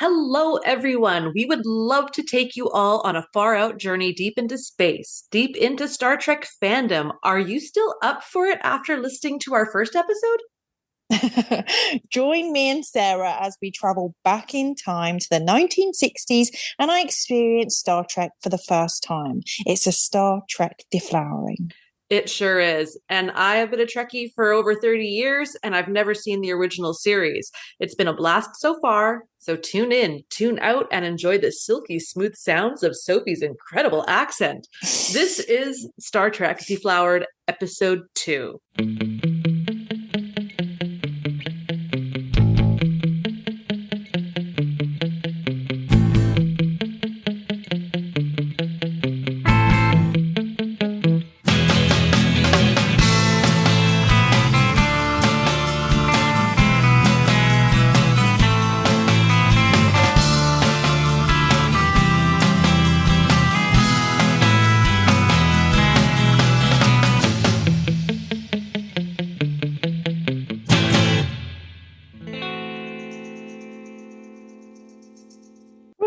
Hello, everyone. We would love to take you all on a far out journey deep into space, deep into Star Trek fandom. Are you still up for it after listening to our first episode? Join me and Sarah as we travel back in time to the 1960s and I experience Star Trek for the first time. It's a Star Trek deflowering. It sure is. And I have been a Trekkie for over 30 years, and I've never seen the original series. It's been a blast so far. So tune in, tune out, and enjoy the silky smooth sounds of Sophie's incredible accent. This is Star Trek Deflowered Episode 2.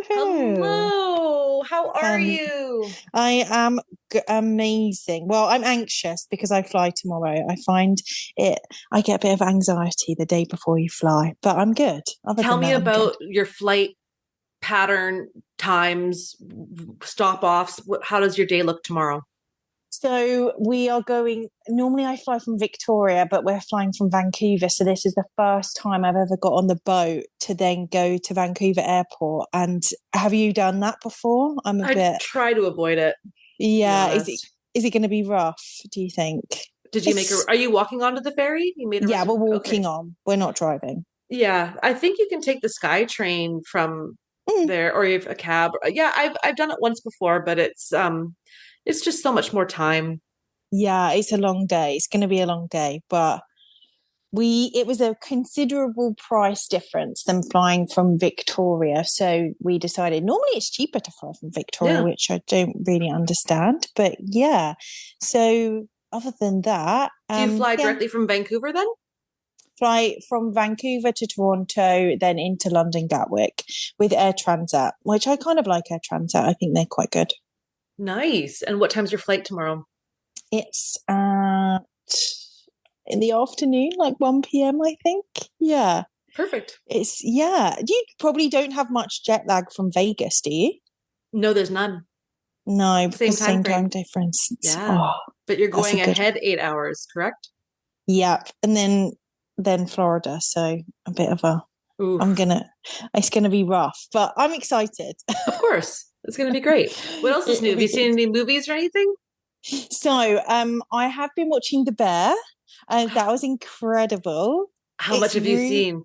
Hello, how are you? I am amazing. Well, I'm anxious because I fly tomorrow. I get a bit of anxiety the day before you fly, but I'm good. Tell me about your flight pattern, times, stop-offs. How does your day look tomorrow? So we are going, normally I fly from Victoria, but we're flying from Vancouver. So this is the first time I've ever got on the boat to then go to Vancouver Airport. And have you done that before? I try to avoid it. Yeah. Is it going to be rough, do you think? Did you are you walking onto the ferry? You made we're walking on. We're not driving. Yeah. I think you can take the SkyTrain from there, or you have a cab. Yeah, I've done it once before, but it's just so much more time. Yeah, it's a long day. It's going to be a long day, but it was a considerable price difference than flying from Victoria. So we decided normally it's cheaper to fly from Victoria, which I don't really understand. But yeah, so other than that. Do you fly directly from Vancouver then? Fly from Vancouver to Toronto, then into London Gatwick with Air Transat, which I kind of like Air Transat. I think they're quite good. Nice. And what time's your flight tomorrow? It's in the afternoon, like 1 p.m, I think. Yeah. Perfect. You probably don't have much jet lag from Vegas, do you? No, there's none. No, because same time difference. Yeah. But you're going ahead 8 hours, correct? Yep. And then Florida. So a bit of it's gonna be rough, but I'm excited. Of course. It's going to be great. What else is new? Have you seen any movies or anything? So I have been watching The Bear. That was incredible. How much have you seen?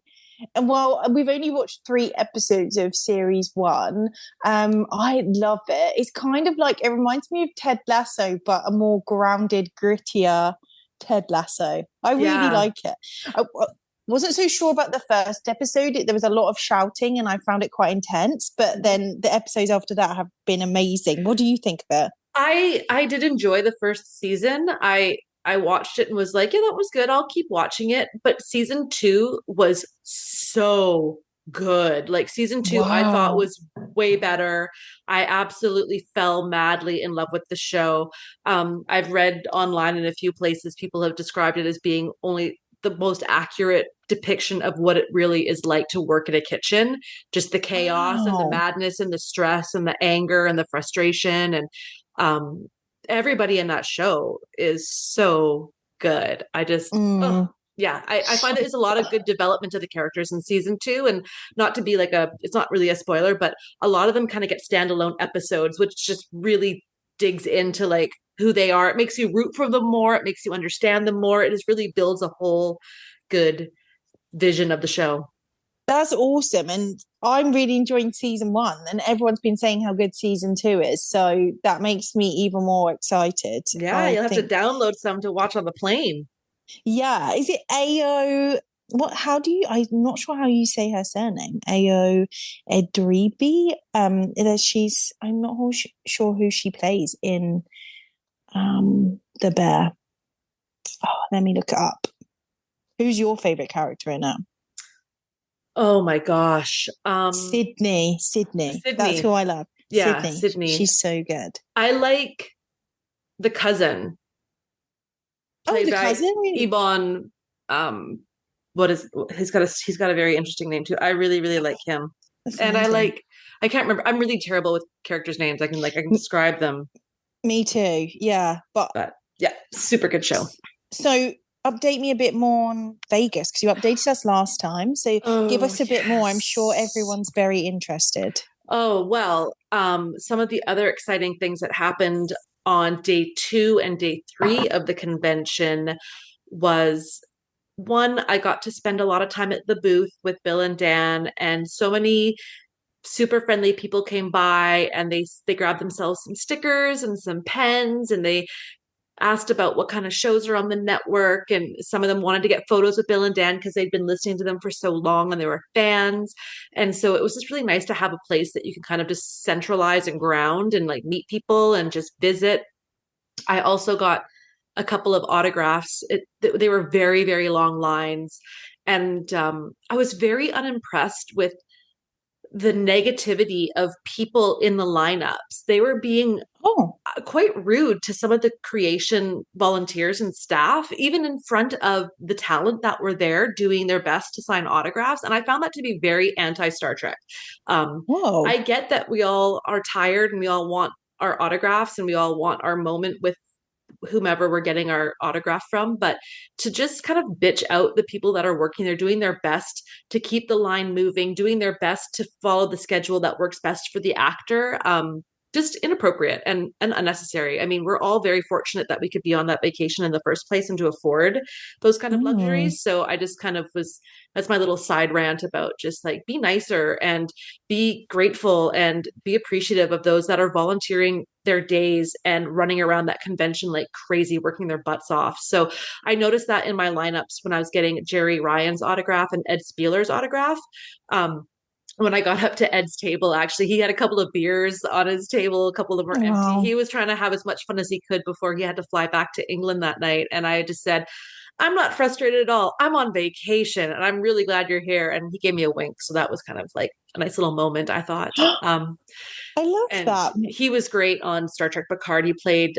Well, we've only watched 3 episodes of series 1. I love it. It's kind of like, it reminds me of Ted Lasso, but a more grounded, grittier Ted Lasso. I really like it. Wasn't so sure about the first episode. There was a lot of shouting and I found it quite intense, but then the episodes after that have been amazing. What do you think of it? I did enjoy the first season. I watched it and was like, yeah, that was good. I'll keep watching it. But season 2 was so good. Like season 2, I thought was way better. I absolutely fell madly in love with the show. I've read online in a few places, people have described it as being only the most accurate depiction of what it really is like to work in a kitchen. Just the chaos and the madness and the stress and the anger and the frustration. And everybody in that show is so good. I just, I find there's a lot of good development of the characters in season 2, and not to be like it's not really a spoiler, but a lot of them kind of get standalone episodes, which just really digs into like who they are. It makes you root for them more. It makes you understand them more. It just really builds a whole good vision of the show. That's awesome. And I'm really enjoying season 1, and everyone's been saying how good season 2 is. So that makes me even more excited. Yeah, you'll have to download some to watch on the plane. Yeah. Is it Ao? I'm not sure how you say her surname. Ao Edribi. I'm not sure who she plays in The Bear. Oh, let me look it up. Who's your favorite character in it? Oh my gosh. Sydney. That's who Sydney. I love. Yeah, Sydney. Sydney. She's so good. I like the cousin Oh, played the by cousin? Yvonne. Um, what is he's got a very interesting name too. I really, really like him. That's And I amazing. like I can't remember. I'm really terrible with characters' names. I can describe them, Me too. Yeah. But but yeah, super good show. so update me a bit more on Vegas because you updated us last time. So give Oh, us a bit more. I'm sure yes. everyone's very interested. Oh, well, some of the other exciting things that happened on day 2 and day 3 of the convention was one, I got to spend a lot of time at the booth with Bill and Dan, and so many super friendly people came by and they grabbed themselves some stickers and some pens and they asked about what kind of shows are on the network. And some of them wanted to get photos with Bill and Dan because they'd been listening to them for so long and they were fans. And so it was just really nice to have a place that you can kind of just centralize and ground and like meet people and just visit. I also got a couple of autographs. They were very, very long lines. And I was very unimpressed with the negativity of people in the lineups. They were being Oh, quite rude to some of the creation volunteers and staff, even in front of the talent that were there doing their best to sign autographs. And I found that to be very anti Star Trek. I whoa. get that we all are tired and we all want our autographs and we all want our moment with whomever we're getting our autograph from, but to just kind of bitch out the people that are working, they're doing their best to keep the line moving, doing their best to follow the schedule that works best for the actor. Just inappropriate and unnecessary. I mean, we're all very fortunate that we could be on that vacation in the first place and to afford those kind of Mm, luxuries. So I just kind of was, that's my little side rant about just like be nicer and be grateful and be appreciative of those that are volunteering their days and running around that convention like crazy, working their butts off. So I noticed that in my lineups when I was getting Jerry Ryan's autograph and Ed Spieler's autograph. Um, when I got up to Ed's table, actually, he had a couple of beers on his table, a couple of them were empty. wow. He was trying to have as much fun as he could before he had to fly back to England that night. And I just said, I'm not frustrated at all. I'm on vacation and I'm really glad you're here. And he gave me a wink. So that was kind of like a nice little moment, I thought. I love And that. he was great on Star Trek Picard. He played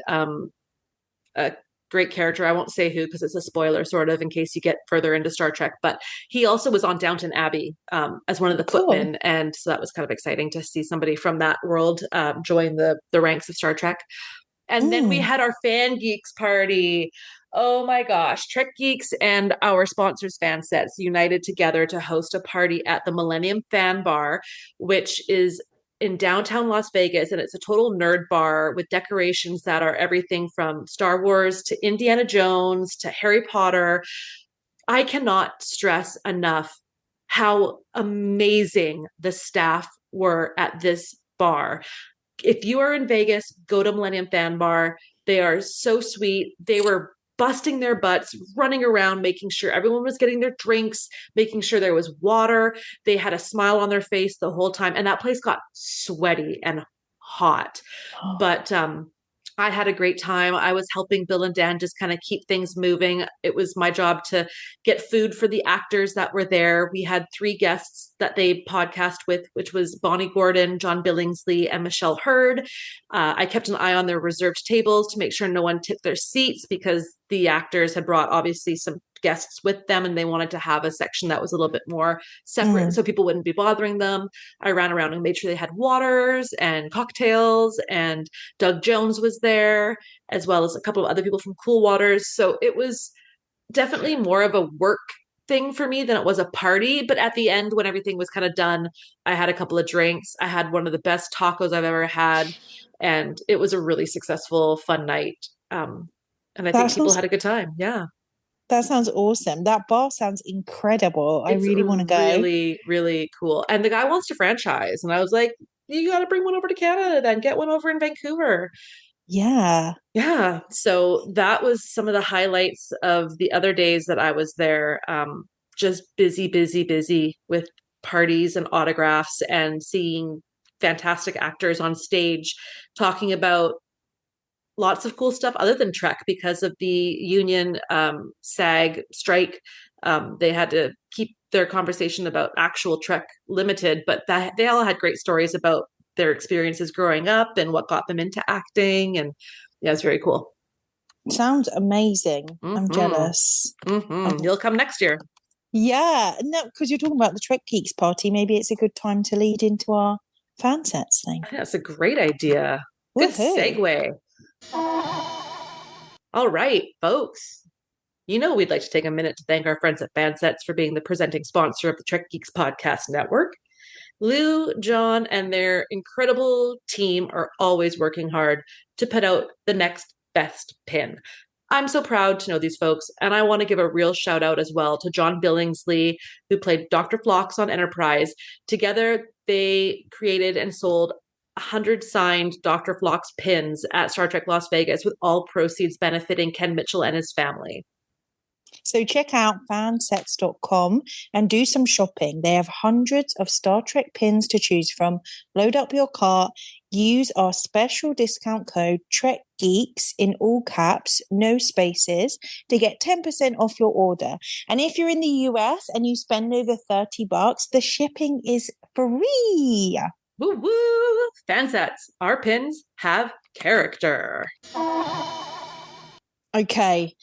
a great character. I won't say who because it's a spoiler, sort of, in case you get further into Star Trek. But he also was on Downton Abbey as one of the Cool. footmen, and so that was kind of exciting to see somebody from that world join the ranks of Star Trek. And then we Mm. had our fan geeks party. Oh my gosh, Trek Geeks and our sponsors fan sets united together to host a party at the Millennium Fan Bar, which is in downtown Las Vegas. And it's a total nerd bar with decorations that are everything from Star Wars to Indiana Jones to Harry Potter. I cannot stress enough how amazing the staff were at this bar. If you are in Vegas, go to Millennium Fan Bar. They are so sweet. They were busting their butts, running around, making sure everyone was getting their drinks, making sure there was water. They had a smile on their face the whole time. And that place got sweaty and hot. But I had a great time. I was helping Bill and Dan just kind of keep things moving. It was my job to get food for the actors that were there. We had 3 guests that they podcast with, which was Bonnie Gordon, John Billingsley, and Michelle Hurd. I kept an eye on their reserved tables to make sure no one tipped their seats because the actors had brought obviously some guests with them and they wanted to have a section that was a little bit more separate Mm. so people wouldn't be bothering them. I ran around and made sure they had waters and cocktails, and Doug Jones was there, as well as a couple of other people from Cool Waters. So it was definitely more of a work thing for me than it was a party. But at the end, when everything was kind of done, I had a couple of drinks. I had one of the best tacos I've ever had. And it was a really successful, fun night. And I That think people sounds had a good time. Yeah. that sounds awesome. That bar sounds incredible. I It's really want to go. really, really cool. And the guy wants to franchise. And I was like, you got to bring one over to Canada then, get one over in Vancouver. Yeah. Yeah. So that was some of the highlights of the other days that I was there. Just busy, busy, busy with parties and autographs and seeing fantastic actors on stage talking about lots of cool stuff other than Trek because of the union SAG strike. They had to keep their conversation about actual Trek limited, but that they all had great stories about their experiences growing up and what got them into acting. And yeah, it's very cool. Sounds amazing. I'm Mm-hmm. jealous. Mm-hmm. You'll come next year. Yeah, no, because you're talking about the Trek Geeks party. Maybe it's a good time to lead into our fan sets thing. Yeah, that's a great idea. Good Woohoo. segue. All right, folks. You know, we'd like to take a minute to thank our friends at Fansets for being the presenting sponsor of the Trek Geeks Podcast Network. Lou, John, and their incredible team are always working hard to put out the next best pin. I'm so proud to know these folks, and I want to give a real shout out as well to John Billingsley, who played Dr. Phlox on Enterprise. Together, they created and sold 100 signed Dr. Phlox pins at Star Trek Las Vegas, with all proceeds benefiting Ken Mitchell and his family. So check out fansets.com and do some shopping. They have hundreds of Star Trek pins to choose from. Load up your cart. Use our special discount code TrekGeeks in all caps, no spaces, to get 10% off your order. And if you're in the US and you spend over $30, the shipping is free. Woo woo! Fansets. Our pins have character. Okay.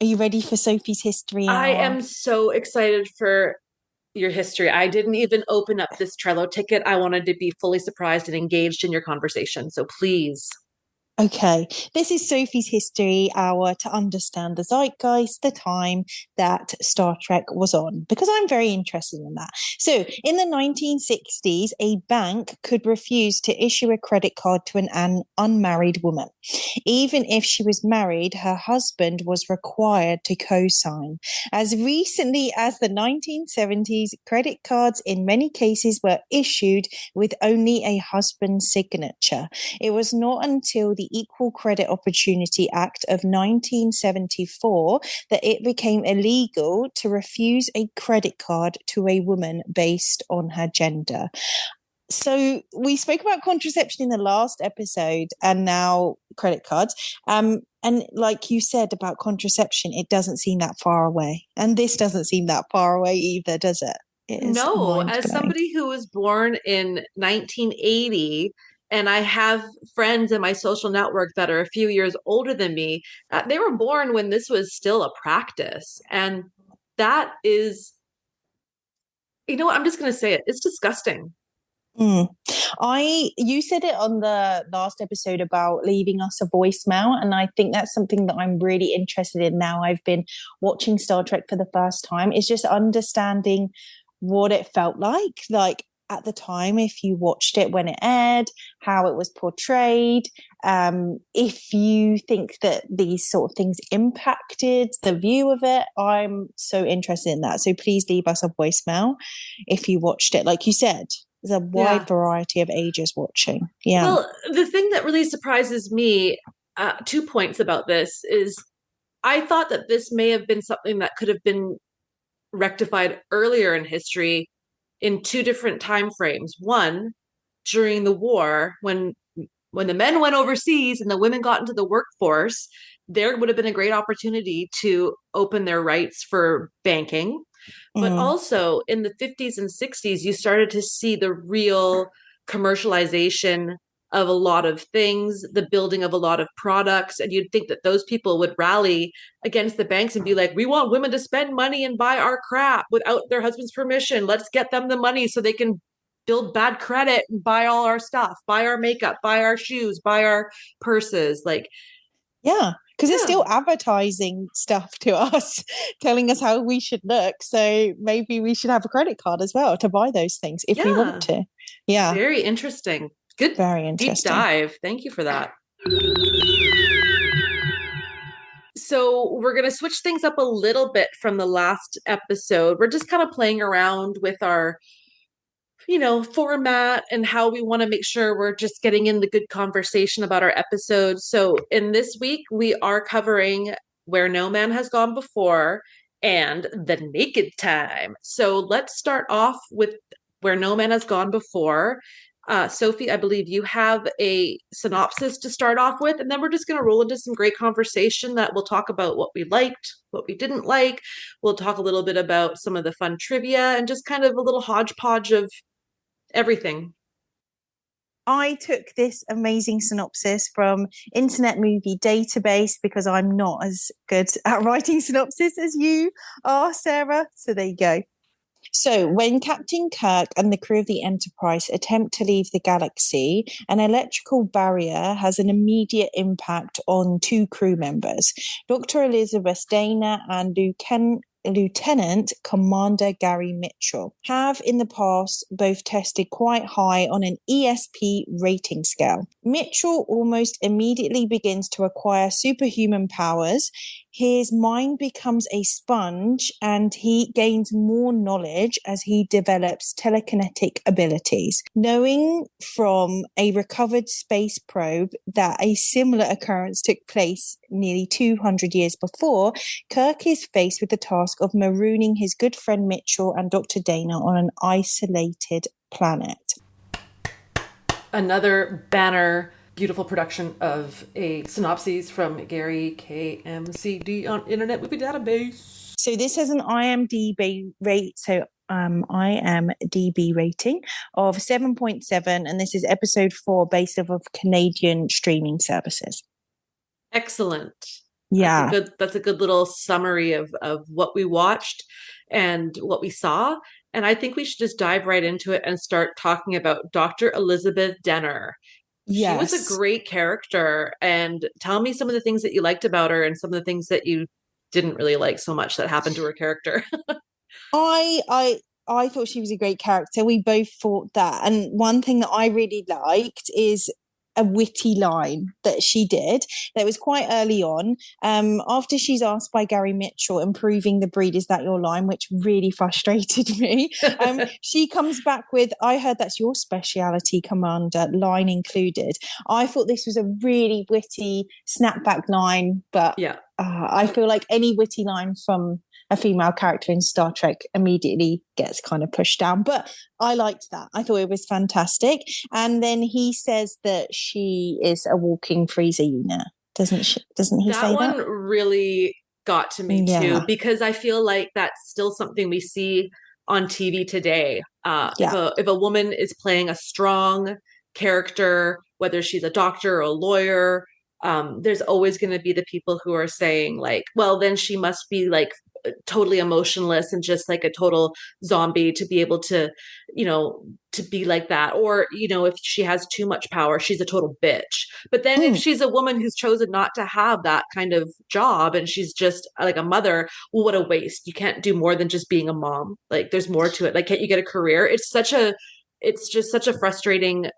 Are you ready for Sophie's History I Hour? am so excited for your history. I didn't even open up this Trello ticket. I wanted to be fully surprised and engaged in your conversation. So please. Okay, this is Sophie's History Hour to understand the zeitgeist, the time that Star Trek was on, because I'm very interested in that. So, in the 1960s, a bank could refuse to issue a credit card to an unmarried woman. Even if she was married, her husband was required to co sign. As recently as the 1970s, credit cards in many cases were issued with only a husband's signature. It was not until the Equal Credit Opportunity Act of 1974 that it became illegal to refuse a credit card to a woman based on her gender. So we spoke about contraception in the last episode and now credit cards. And like you said about contraception, it doesn't seem that far away. And this doesn't seem that far away either, does it? It is No, mind as blowing. somebody who was born in 1980, and I have friends in my social network that are a few years older than me, they were born when this was still a practice. And that is, you know what? I'm just going to say it. It's disgusting. Mm. You said it on the last episode about leaving us a voicemail, and I think that's something that I'm really interested in now. I've been watching Star Trek for the first time. It's just understanding what it felt like at the time, if you watched it when it aired, how it was portrayed, if you think that these sort of things impacted the view of it. I'm so interested in that. So please leave us a voicemail if you watched it. Like you said, there's a Yeah. wide variety of ages watching. Yeah. Well, the thing that really surprises me, 2 points about this is I thought that this may have been something that could have been rectified earlier in history in two different time frames. One, during the war, when the men went overseas and the women got into the workforce, there would have been a great opportunity to open their rights for banking. But Mm, also in the 50s and 60s, you started to see the real commercialization of a lot of things, the building of a lot of products. And you'd think that those people would rally against the banks and be like, we want women to spend money and buy our crap without their husband's permission. Let's get them the money so they can build bad credit and buy all our stuff, buy our makeup, buy our shoes, buy our purses. Like, yeah. Because it's yeah, still advertising stuff to us, telling us how we should look. So maybe we should have a credit card as well to buy those things if we want yeah, to. Yeah. very interesting. Good Very deep interesting. dive. Thank you for that. So we're going to switch things up a little bit from the last episode. We're just kind of playing around with our, format and how we want to make sure we're just getting in the good conversation about our episodes. So in this week, we are covering Where No Man Has Gone Before and The Naked Time. So let's start off with Where No Man Has Gone Before. Sophie, I believe you have a synopsis to start off with, and then we're just going to roll into some great conversation that we'll talk about what we liked, what we didn't like. We'll talk a little bit about some of the fun trivia and just kind of a little hodgepodge of everything. I took this amazing synopsis from Internet Movie Database because I'm not as good at writing synopsis as you are, Sarah. So there you go. So, when Captain Kirk and the crew of the Enterprise attempt to leave the galaxy, an electrical barrier has an immediate impact on two crew members, Dr. Elizabeth Dana and Lieutenant Commander Gary Mitchell have in the past both tested quite high on an ESP rating scale. Mitchell almost immediately begins to acquire superhuman powers. His mind becomes a sponge and he gains more knowledge as he develops telekinetic abilities. Knowing from a recovered space probe that a similar occurrence took place nearly 200 years before, Kirk is faced with the task of marooning his good friend Mitchell and Dr. Dana on an isolated planet. Another banner beautiful production of a synopsis from Gary KMCD on Internet Movie Database. So this has an IMDb rate, IMDb rating of 7.7, and this is episode 4 based off of Canadian streaming services. Excellent. Yeah. That's a good little summary of what we watched and what we saw. And I think we should just dive right into it and start talking about Dr. Elizabeth Denner. Yes. She was a great character. And tell me some of the things that you liked about her and some of the things that you didn't really like so much that happened to her character. I thought she was a great character. We both thought that. And one thing that I really liked is a witty line that she did that was quite early on, after she's asked by Gary Mitchell, improving the breed, is that your line, which really frustrated me. She comes back with, I heard that's your speciality, Commander, line included. I thought this was a really witty snapback line, but yeah, I feel like any witty line from a female character in Star Trek immediately gets kind of pushed down, but I liked that. I thought it was fantastic. And then he says that she is a walking freezer unit, doesn't he say that? One really got to me too, because I feel like that's still something we see on TV today. If a woman is playing a strong character, whether she's a doctor or a lawyer, there's always going to be the people who are saying like, well, then she must be like totally emotionless and just like a total zombie to be able to, to be like that. Or, if she has too much power, she's a total bitch. But then if she's a woman who's chosen not to have that kind of job and she's just like a mother, well, what a waste. You can't do more than just being a mom. Like there's more to it. Like, can't you get a career? It's just such a frustrating,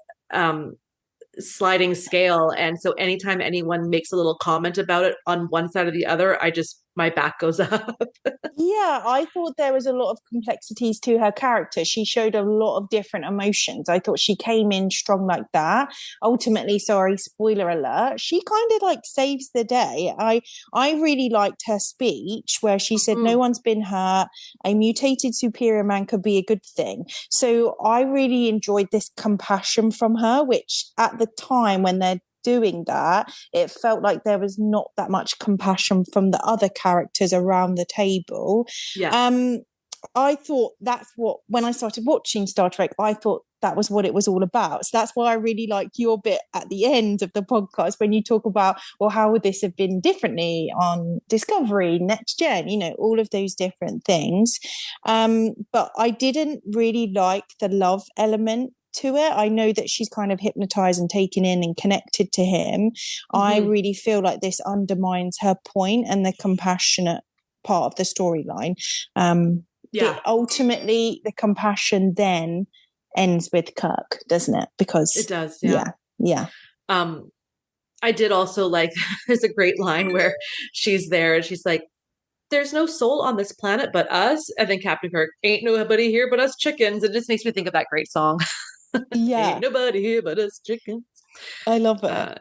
sliding scale. And so anytime anyone makes a little comment about it on one side or the other, my back goes up. Yeah, I thought there was a lot of complexities to her character. She showed a lot of different emotions. I thought she came in strong like that. Ultimately, sorry, spoiler alert, she kind of like saves the day. I really liked her speech where she said, no one's been hurt. A mutated superior man could be a good thing. So I really enjoyed this compassion from her, which at the time when they're doing that, it felt like there was not that much compassion from the other characters around the table. I thought that's what, when I started watching Star Trek, I thought that was what it was all about. So that's why I really like your bit at the end of the podcast when you talk about, well, how would this have been differently on Discovery, Next Gen, all of those different things. But I didn't really like the love element to it. I know that she's kind of hypnotized and taken in and connected to him. I really feel like this undermines her point and the compassionate part of the storyline. Ultimately, the compassion then ends with Kirk, doesn't it? Because it does. Yeah. I did also like, there's a great line where she's there and she's like, there's no soul on this planet but us. And then Captain Kirk, ain't nobody here but us chickens. It just makes me think of that great song. Yeah. Ain't nobody here but us chickens. I love it.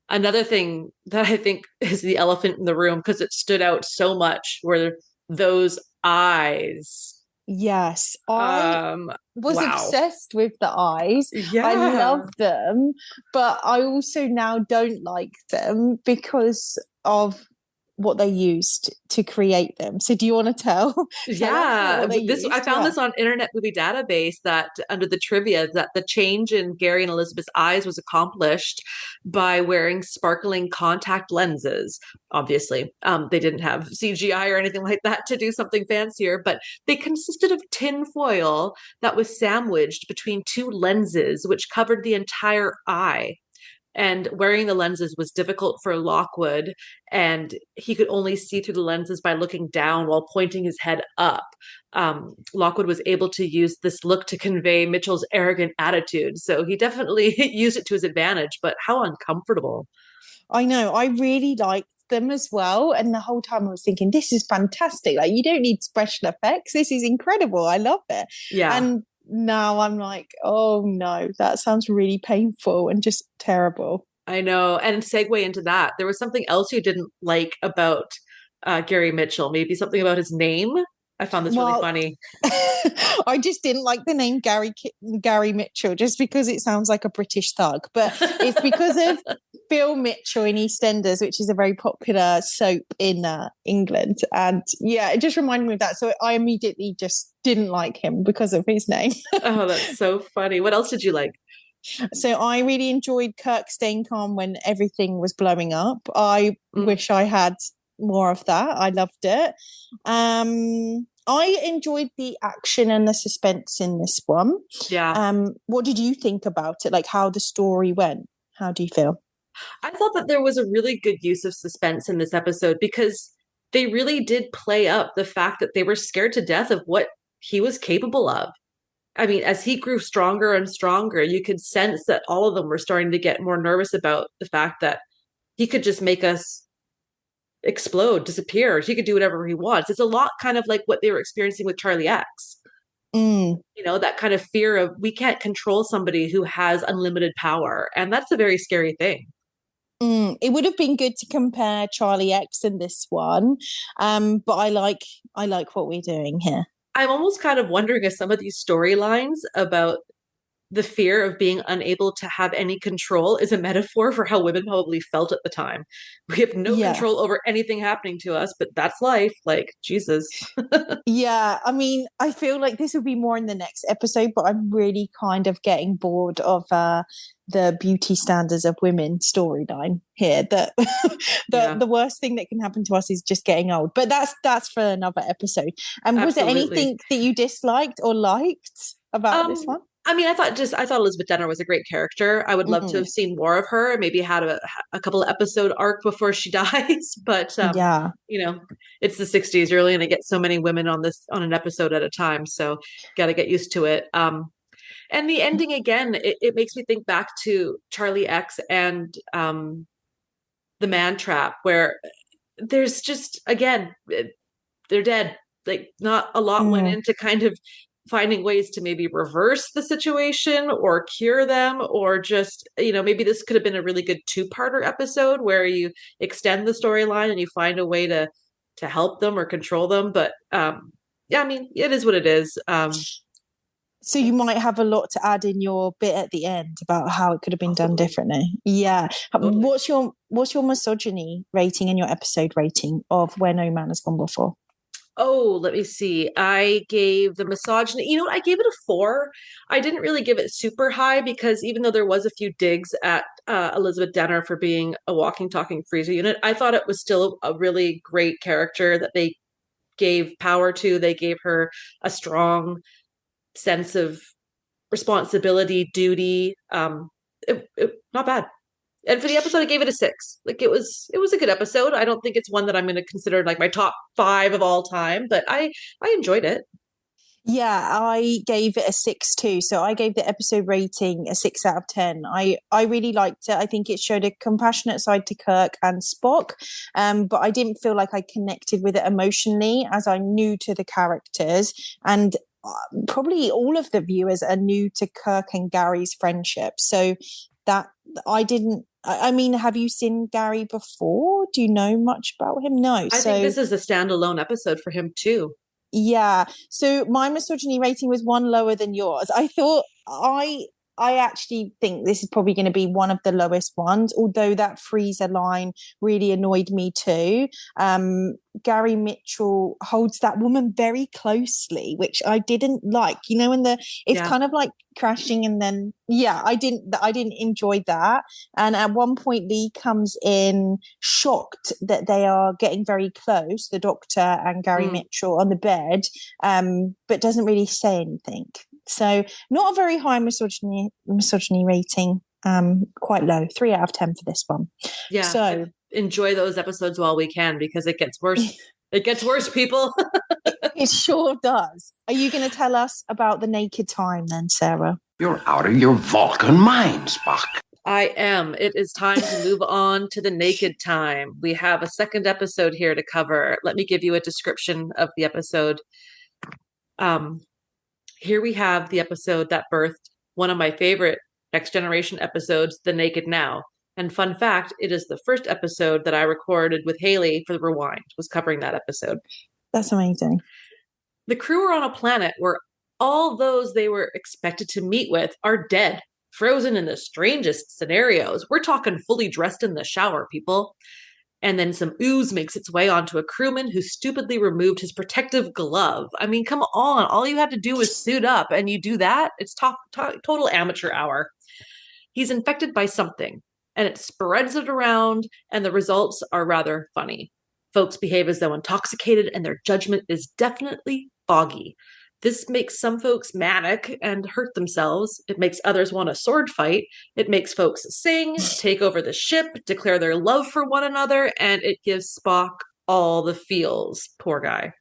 Another thing that I think is the elephant in the room, because it stood out so much, were those eyes. Yes, I was Wow. obsessed with the eyes. I love Yeah. them, but I also now don't like them because of what they used to create them. So do you want to tell us Yeah, what they this I used? found Yeah. this on Internet Movie Database that under the trivia that the change in Gary and Elizabeth's eyes was accomplished by wearing sparkling contact lenses. Obviously, they didn't have CGI or anything like that to do something fancier, but they consisted of tin foil that was sandwiched between two lenses, which covered the entire eye. And wearing the lenses was difficult for Lockwood, and he could only see through the lenses by looking down while pointing his head up. Lockwood was able to use this look to convey Mitchell's arrogant attitude, so he definitely used it to his advantage, but how uncomfortable. I know. I really liked them as well. And the whole time I was thinking, this is fantastic. Like, you don't need special effects. This is incredible. I love it. Yeah, And now I'm like, oh no, that sounds really painful and just terrible. I know. And segue into that, there was something else you didn't like about Gary Mitchell, maybe something about his name. I found this really Well, funny. I just didn't like the name Gary Mitchell just because it sounds like a British thug. But it's because of Bill Mitchell in EastEnders, which is a very popular soap in England. And yeah, it just reminded me of that. So I immediately just didn't like him because of his name. Oh, that's so funny. What else did you like? So I really enjoyed Kirk staying calm when everything was blowing up. I Mm, wish I had more of that. I loved it. I enjoyed the action and the suspense in this one. yeah. What did you think about it? Like how the story went? How do you feel? I thought that there was a really good use of suspense in this episode because they really did play up the fact that they were scared to death of what he was capable of. I mean, as he grew stronger and stronger, you could sense that all of them were starting to get more nervous about the fact that he could just make us explode, disappear. He could do whatever he wants. It's a lot kind of like what they were experiencing with Charlie X. Mm, You know, that kind of fear of we can't control somebody who has unlimited power. And that's a very scary thing. It would have been good to compare Charlie X and this one, but I like what we're doing here. I'm almost kind of wondering if some of these storylines about the fear of being unable to have any control is a metaphor for how women probably felt at the time. We have no Yeah. control over anything happening to us, but that's life. Like, Jesus. Yeah, I mean, I feel like this will be more in the next episode, but I'm really kind of getting bored of the beauty standards of women storyline here. That the Yeah, the worst thing that can happen to us is just getting old. But that's for another episode. And was there absolutely. anything that you disliked or liked about this Um, one? I mean, I thought Elizabeth Denner was a great character. I would love to have Mm, seen more of her, maybe had a couple of episode arc before she dies. But yeah. you know, it's the 60s. You're only going to get so many women on this on an episode at a time, so got to get used to it. And the ending again, it makes me think back to Charlie X and the Man Trap, where there's just again they're dead. Like not a lot went Mm, into kind of finding ways to maybe reverse the situation or cure them or just maybe this could have been a really good two-parter episode where you extend the storyline and you find a way to help them or control them, but yeah, I mean it is what it is. so you might have a lot to add in your bit at the end about how it could have been done Totally, differently. Yeah. totally. What's your misogyny rating and your episode rating of Where No Man Has Gone Before? Oh, let me see. I gave the misogyny, you know what? I gave it a 4. I didn't really give it super high because even though there was a few digs at Elizabeth Denner for being a walking, talking freezer unit, I thought it was still a really great character that they gave power to. They gave her a strong sense of responsibility, duty. Not bad. And for the episode, I gave it a 6. Like it was a good episode. I don't think it's one that I'm going to consider like my top 5 of all time, but I enjoyed it. Yeah, I gave it a 6 too. So I gave the episode rating a 6 out of 10. I really liked it. I think it showed a compassionate side to Kirk and Spock, but I didn't feel like I connected with it emotionally as I'm new to the characters. And probably all of the viewers are new to Kirk and Gary's friendship. So that I didn't. I mean, have you seen Gary before? Do you know much about him? No. I think So this is a standalone episode for him too. Yeah. So my misogyny rating was one lower than yours. I actually think this is probably going to be one of the lowest ones, although that freezer line really annoyed me too. Gary Mitchell holds that woman very closely, which I didn't like. You know, when it's Yeah. kind of like crashing and then yeah, I didn't enjoy that. And at one point Lee comes in shocked that they are getting very close, the doctor and Gary Mm. Mitchell on the bed, but doesn't really say anything. So not a very high misogyny rating. Quite low, 3 out of 10 for this one. Yeah. So Enjoy those episodes while we can because it gets worse. It gets worse, people. it sure does. Are you going to tell us about the naked time then, Sarah? You're out of your Vulcan mind, Spock. I am. It is time to move on to the naked time. We have a second episode here to cover. Let me give you a description of the episode. Um, Here we have the episode that birthed one of my favorite Next Generation episodes, The Naked Now. And fun fact, it is the first episode that I recorded with Haley for the Rewind, was covering that episode. That's amazing. The crew are on a planet where all those they were expected to meet with are dead, frozen in the strangest scenarios. We're talking fully dressed in the shower, people. And then some ooze makes its way onto a crewman who stupidly removed his protective glove. I mean, come on. All you had to do was suit up, and you do that? It's total amateur hour. He's infected by something, and it spreads it around, and the results are rather funny. Folks behave as though intoxicated, and their judgment is definitely foggy. This makes some folks manic and hurt themselves. It makes others want a sword fight. It makes folks sing, take over the ship, declare their love for one another, and it gives Spock all the feels. Poor guy.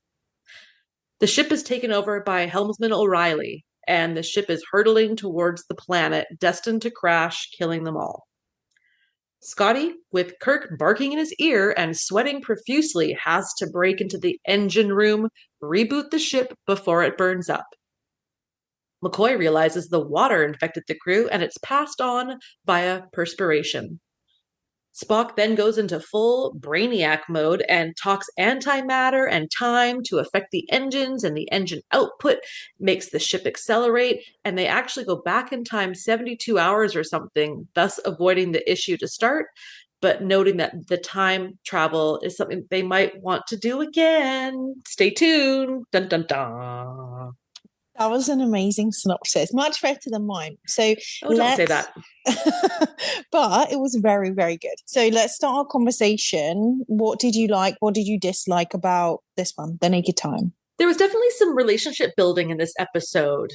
The ship is taken over by Helmsman O'Reilly, and the ship is hurtling towards the planet, destined to crash, killing them all. Scotty, with Kirk barking in his ear and sweating profusely, has to break into the engine room, reboot the ship before it burns up. McCoy realizes the water infected the crew and it's passed on via perspiration. Spock then goes into full brainiac mode and talks antimatter and time to affect the engines, and the engine output makes the ship accelerate, and they actually go back in time 72 hours or something, thus avoiding the issue to start, but noting that the time travel is something they might want to do again. Stay tuned. Dun dun dun. That was an amazing synopsis, much better than mine. So Don't say let's that. but it was very, very good. So let's start our conversation. What did you like? What did you dislike about this one, The Naked Time? There was definitely some relationship building in this episode.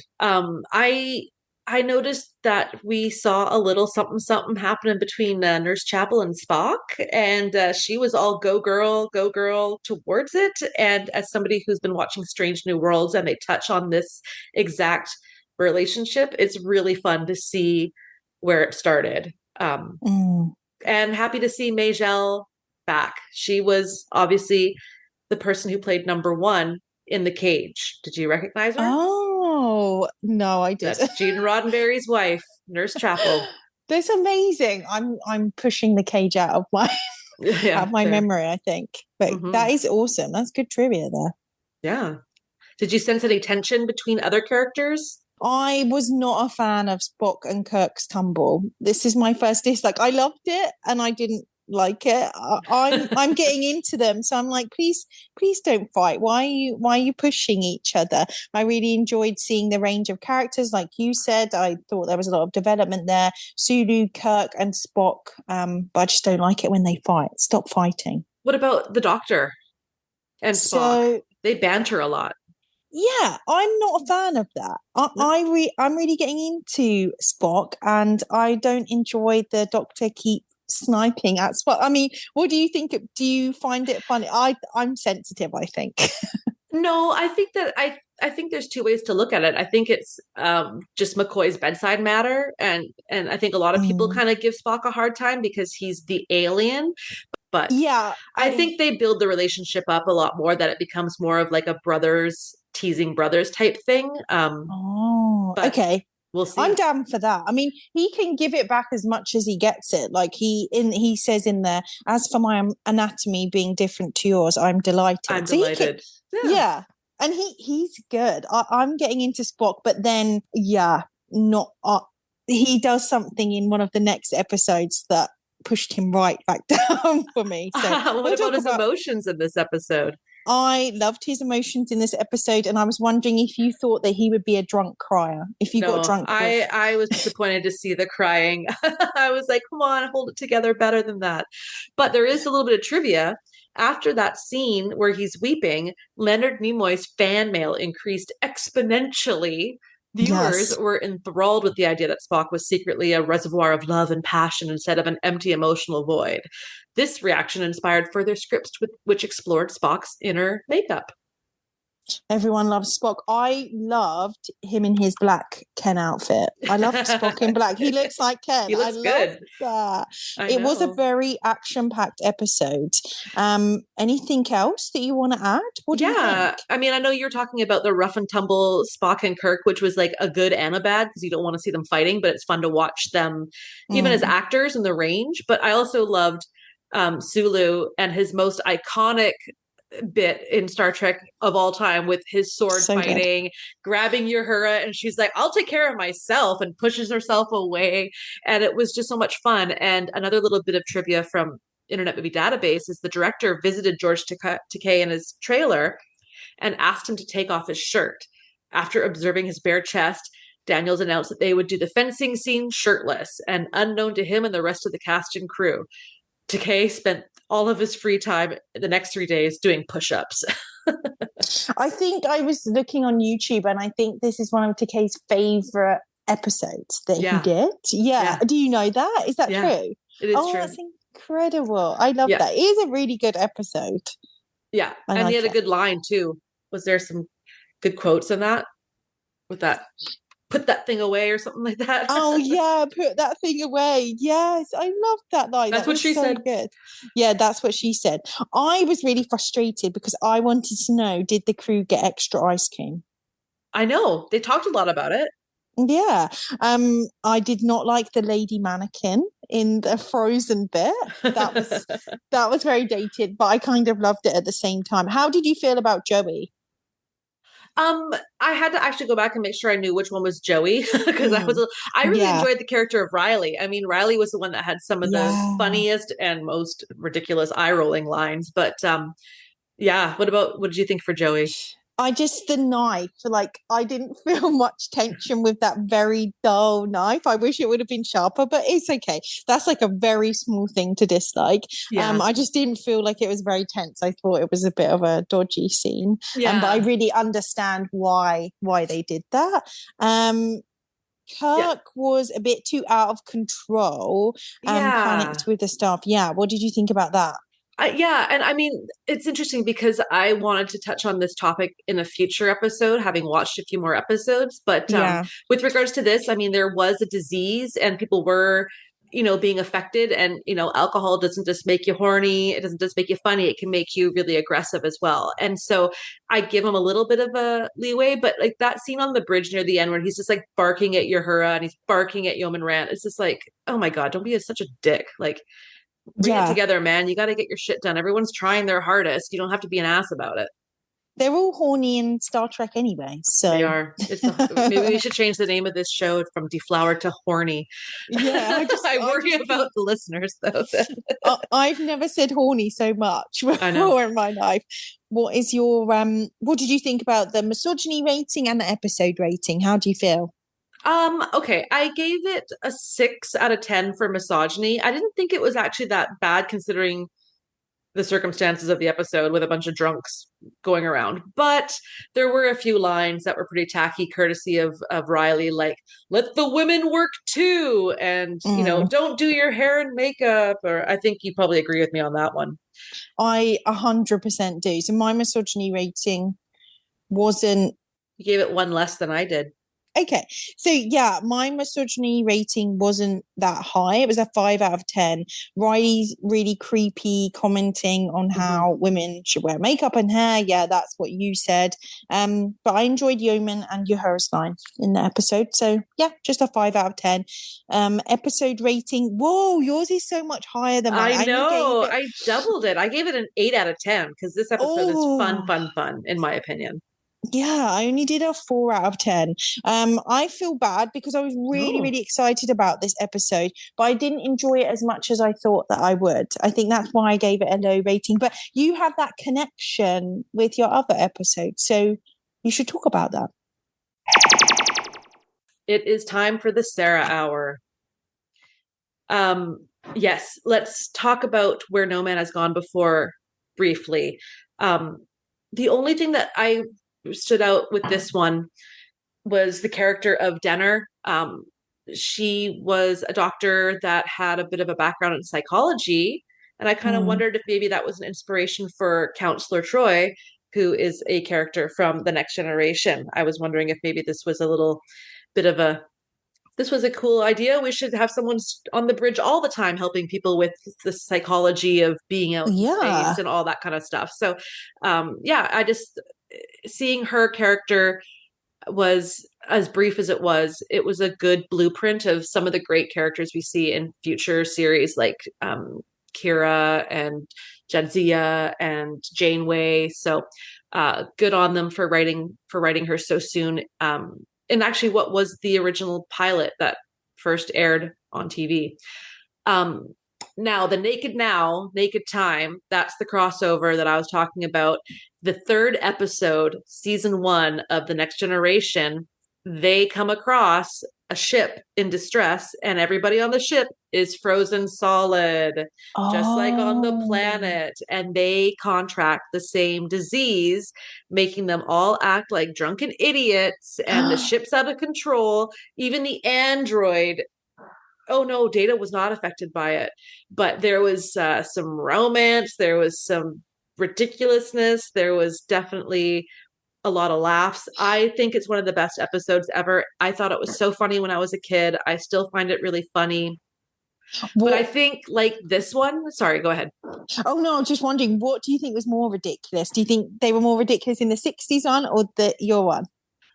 I noticed that we saw a little something something happening between Nurse Chapel and Spock, and she was all go girl towards it. And as somebody who's been watching Strange New Worlds, and they touch on this exact relationship, it's really fun to see where it started. And happy to see Majel back. She was obviously the person who played number one in the cage. Did you recognize her? Oh, no, I did. That's Gene Roddenberry's wife, Nurse Chapel. That's amazing. I'm pushing the cage out of my out of my memory, I think. But that is awesome. That's good trivia there. Yeah. Did you sense any tension between other characters? I was not a fan of Spock and Kirk's tumble. This is my first dislike. I loved it and I didn't like it. I'm getting into them, so I'm like, please don't fight. Why are you pushing each other? I really enjoyed seeing the range of characters, like you said. I thought there was a lot of development there. Sulu, Kirk, and Spock. But I just don't like it when they fight. Stop fighting. What about the Doctor and Spock? They banter a lot. Yeah, I'm not a fan of that. I'm really getting into Spock, and I don't enjoy the Doctor keep sniping at Spock. I mean, what do you think? Do you find it funny? I'm sensitive, I think. No, I think that I think there's two ways to look at it. I think it's just McCoy's bedside matter, and I think a lot of people kind of give Spock a hard time because he's the alien. But yeah, I think they build the relationship up a lot more, that it becomes more of like a brothers teasing brothers type thing. Okay. We'll see. I'm down for that. I mean, he can give it back as much as he gets it. Like he says in there, as for my anatomy being different to yours, I'm delighted. I'm delighted. Yeah. And he's good. I'm getting into Spock, but then not he does something in one of the next episodes that pushed him right back down for me. So What we'll about talk his about. emotions in this episode? I loved his emotions in this episode, and I was wondering if you thought that he would be a drunk crier, if you got No, drunk with. I was disappointed to see the crying. I was like, come on, hold it together better than that. But there is a little bit of trivia. After that scene where he's weeping, Leonard Nimoy's fan mail increased exponentially. Viewers Yes. were enthralled with the idea that Spock was secretly a reservoir of love and passion instead of an empty emotional void. This reaction inspired further scripts which explored Spock's inner makeup. Everyone loves Spock. I loved him in his black Ken outfit. I loved Spock in black. He looks like Ken. He looks I good. love that. I It was a know. very action-packed episode. Anything else that you want to add? What do you think? I mean, I know you're talking about the rough and tumble Spock and Kirk, which was like a good and a bad because you don't want to see them fighting, but it's fun to watch them even as actors in the range. But I also loved Sulu and his most iconic bit in Star Trek of all time with his sword fighting, grabbing Uhura, and she's like, I'll take care of myself, and pushes herself away. And it was just so much fun. And another little bit of trivia from Internet Movie Database is the director visited George Takei in his trailer and asked him to take off his shirt. After observing his bare chest, Daniels announced that they would do the fencing scene shirtless, and unknown to him and the rest of the cast and crew, Takei spent all of his free time the next 3 days doing push-ups. I think I was looking on YouTube, and I think this is one of Takei's favorite episodes that he did. Yeah. Do you know that? Is that true? It is true. That's incredible. I love that. It is a really good episode. Yeah. And he had a good line too. Was there some good quotes in that? With that, put that thing away or something like that. Oh yeah, put that thing away. Yes, I love that line. That's what she said. Good. Yeah, that's what she said. I was really frustrated because I wanted to know, did the crew get extra ice cream? I know. They talked a lot about it. Yeah. I did not like the lady mannequin in the frozen bit. That was very dated, but I kind of loved it at the same time. How did you feel about Joey? I had to actually go back and make sure I knew which one was Joey because I really enjoyed the character of Riley. I mean, Riley was the one that had some of the funniest and most ridiculous eye-rolling lines. But what did you think for Joey? The knife, like, I didn't feel much tension with that very dull knife. I wish it would have been sharper, but it's okay. That's like a very small thing to dislike. I just didn't feel like it was very tense. I thought it was a bit of a dodgy scene. But I really understand why they did that. Kirk was a bit too out of control and panicked with the stuff. Yeah, what did you think about that? And I mean, it's interesting because I wanted to touch on this topic in a future episode, having watched a few more episodes. But with regards to this, I mean, there was a disease and people were, being affected. And, alcohol doesn't just make you horny. It doesn't just make you funny. It can make you really aggressive as well. And so I give him a little bit of a leeway, but like that scene on the bridge near the end where he's just like barking at Uhura and he's barking at Yeoman Rand. It's just like, oh my God, don't be such a dick. Like, bring it together, man. You got to get your shit done. Everyone's trying their hardest. You don't have to be an ass about it. They're all horny in Star Trek anyway. So they are. Maybe we should change the name of this show from Deflowered to Horny. Yeah, I worry about the listeners though. I've never said horny so much before in my life. What is your what did you think about the misogyny rating and the episode rating? How do you feel? Okay, I gave it a 6 out of 10 for misogyny. I didn't think it was actually that bad considering the circumstances of the episode with a bunch of drunks going around. But there were a few lines that were pretty tacky, courtesy of Riley, like, let the women work too. And, don't do your hair and makeup. Or I think you probably agree with me on that one. I 100% do. So my misogyny rating wasn't... You gave it 1 less than I did. Okay, so yeah, my misogyny rating wasn't that high. It was a 5 out of 10. Riley's really creepy, commenting on how women should wear makeup and hair. Yeah, that's what you said. But I enjoyed Yeoman and Uhura's line in the episode. So yeah, just a 5 out of 10. Episode rating. Whoa, yours is so much higher than mine. I know. I doubled it. I gave it an 8 out of 10 because this episode is fun, in my opinion. Yeah, I only did a 4 out of 10. I feel bad because I was really, Oh. really excited about this episode, but I didn't enjoy it as much as I thought that I would. I think that's why I gave it a low rating. But you have that connection with your other episode, so you should talk about that. It is time for the Sarah Hour. Yes, let's talk about Where No Man Has Gone Before briefly. The only thing that I stood out with this one was the character of Denner. She was a doctor that had a bit of a background in psychology, and I kind of Mm. wondered if maybe that was an inspiration for Counselor Troy, who is a character from The Next Generation. I was wondering if maybe this was a little bit of a this was a cool idea. We should have someone on the bridge all the time helping people with the psychology of being out in Yeah. space and all that kind of stuff. So, yeah, I just seeing her character was as brief as it was a good blueprint of some of the great characters we see in future series like Kira and Jadzia and Janeway. So good on them for writing her so soon. And actually, what was the original pilot that first aired on TV? Um, Now, the Naked Time, that's the crossover that I was talking about. The third episode, season 1 of The Next Generation, they come across a ship in distress, and everybody on the ship is frozen solid, just like on the Oh. planet. And they contract the same disease, making them all act like drunken idiots, and the ship's out of control. Even the android, oh no, Data was not affected by it, but there was some romance, there was some ridiculousness, there was definitely a lot of laughs. I think it's one of the best episodes ever. I thought it was so funny when I was a kid. I still find it really funny. But I What? think like this one, sorry, go ahead. Oh no, just wondering, what do you think was more ridiculous? Do you think they were more ridiculous in the 60s one or your one?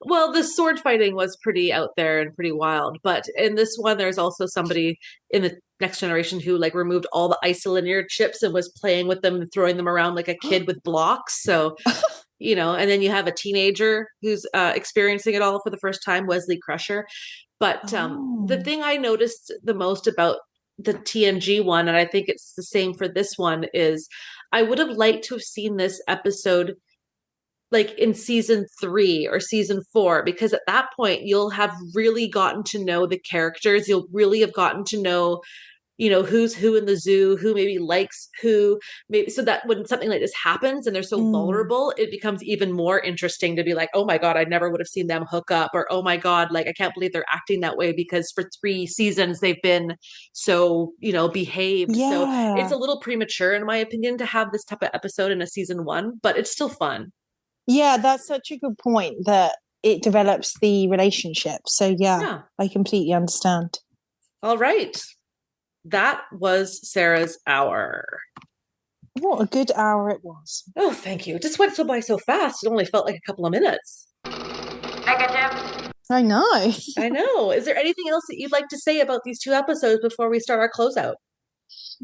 Well, the sword fighting was pretty out there and pretty wild, but in this one, there's also somebody in the Next Generation who like removed all the isolinear chips and was playing with them and throwing them around like a kid with blocks. So, and then you have a teenager who's experiencing it all for the first time, Wesley Crusher. But the Oh. thing I noticed the most about the TNG one, and I think it's the same for this one, is I would have liked to have seen this episode like in season 3 or season 4, because at that point you'll have really gotten to know the characters. You'll really have gotten to know, who's who in the zoo, who maybe likes who, maybe, so that when something like this happens and they're so Mm. vulnerable, it becomes even more interesting to be like, oh my God, I never would have seen them hook up, or oh my God, like I can't believe they're acting that way because for 3 seasons they've been so, behaved. So it's Yeah. a little premature, in my opinion, to have this type of episode in a season 1, but it's still fun. Yeah, that's such a good point that it develops the relationship. So yeah, Yeah. I completely understand. All right. That was Sarah's hour. What a good hour it was. Oh, thank you. It just went so by so fast. It only felt like a couple of minutes. Negative. I know. I know. Is there anything else that you'd like to say about these 2 episodes before we start our closeout?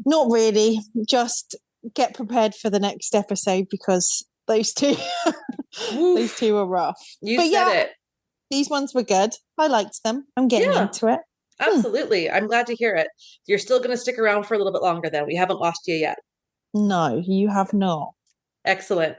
Not really. Just get prepared for the next episode because those two those two are rough. You But said yeah, it. these ones were good. I liked them. I'm getting Yeah, into it. absolutely. I'm glad to hear it. You're still going to stick around for a little bit longer then. We haven't lost you yet. No, you have not. Excellent.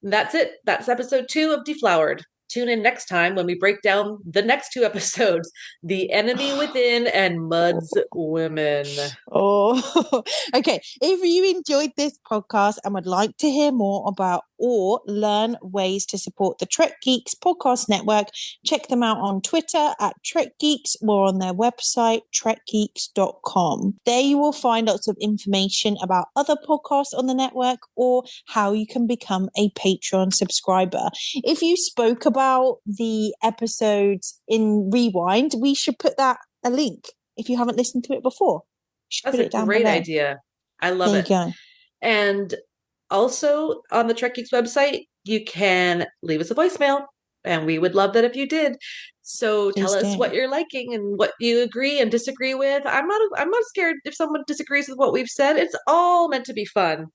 That's it. That's episode 2 of Deflowered. Tune in next time when we break down the next 2 episodes, The Enemy Within and Mud's Women. Oh, okay. If you enjoyed this podcast and would like to hear more about or learn ways to support the Trek Geeks podcast network, check them out on Twitter at Trek Geeks or on their website, trekgeeks.com. There you will find lots of information about other podcasts on the network or how you can become a Patreon subscriber. If you spoke about the episodes in Rewind, we should put that a link if you haven't listened to it before. That's a great idea. I love it. There you go. And also on the Trek Geeks website, you can leave us a voicemail, and we would love that if you did. So tell us what you're liking and what you agree and disagree with. I'm not scared if someone disagrees with what we've said. It's all meant to be fun.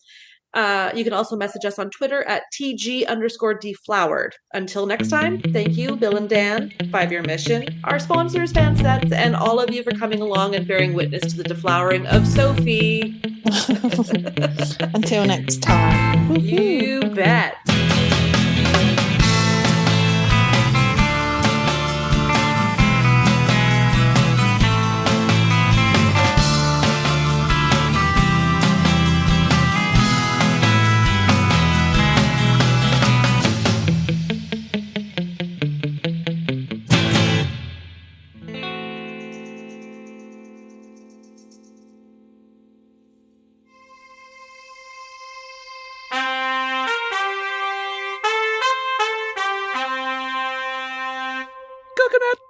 You can also message us on Twitter at TG_deflowered. Until next time, thank you, Bill and Dan, 5-Year Mission, our sponsors, Fansets, and all of you for coming along and bearing witness to the deflowering of Sophie. Until next time. You bet. Coconut.